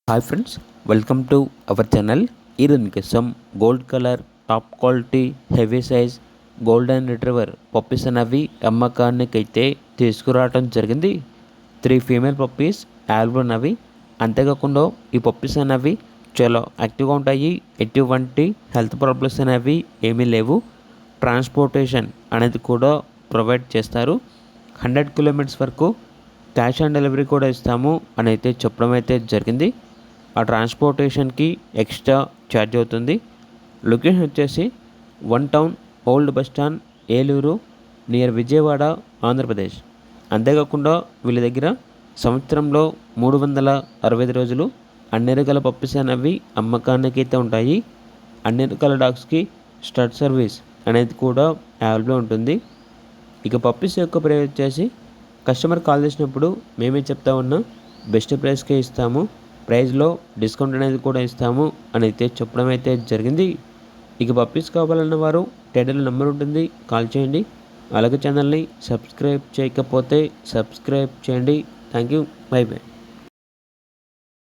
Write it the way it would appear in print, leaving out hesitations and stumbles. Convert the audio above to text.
Hi friends, welcome to our channel. ఈరోజు మీకోసం gold colour top quality heavy size golden retriever puppies అనేవి అమ్మకానికైతే తీసుకురావడం జరిగింది. 3 ఫీమేల్ పప్పీస్ అవైలబుల్ ఉన్నవి. అంతేకాకుండా ఈ పప్పీస్ అనేవి చాలా యాక్టివ్గా ఉంటాయి. ఎటువంటి హెల్త్ ప్రాబ్లమ్స్ అనేవి ఏమీ లేవు. ట్రాన్స్పోర్టేషన్ అనేది కూడా ప్రొవైడ్ చేస్తారు. 100 కిలోమీటర్స్ వరకు క్యాష్ ఆన్ డెలివరీ కూడా ఇస్తాము అని అయితే చెప్పడం అయితే జరిగింది. ఆ ట్రాన్స్పోర్టేషన్కి ఎక్స్ట్రా ఛార్జ్ అవుతుంది. లొకేషన్ వచ్చేసి 1 town old bus stand, Eluru, near Vijayawada, Andhra Pradesh. అంతేకాకుండా వీళ్ళ దగ్గర సంవత్సరంలో 365 రోజులు అన్ని రకాల పప్పీస్ అనేవి అమ్మకానికి అయితే ఉంటాయి. అన్ని రకాల డాగ్స్కి స్టడ్ సర్వీస్ అనేది కూడా అవైలబుల్ ఉంటుంది. ఇక పప్పీస్ యొక్క ప్రైస్ వచ్చేసి కస్టమర్ కాల్ చేసినప్పుడు మేమే చెప్తా ఉన్నా బెస్ట్ ప్రైస్కే ఇస్తాము, ప్రైస్లో డిస్కౌంట్ అనేది కూడా ఇస్తాము అని అయితే చెప్పడం అయితే జరిగింది. ఇక పప్పీస్ కావాలన్న వారు టైటిల్ నెంబర్ ఉంటుంది, కాల్ చేయండి. అలాగే ఛానల్ని సబ్స్క్రైబ్ చేయకపోతే సబ్స్క్రైబ్ చేయండి. Thank you, by by.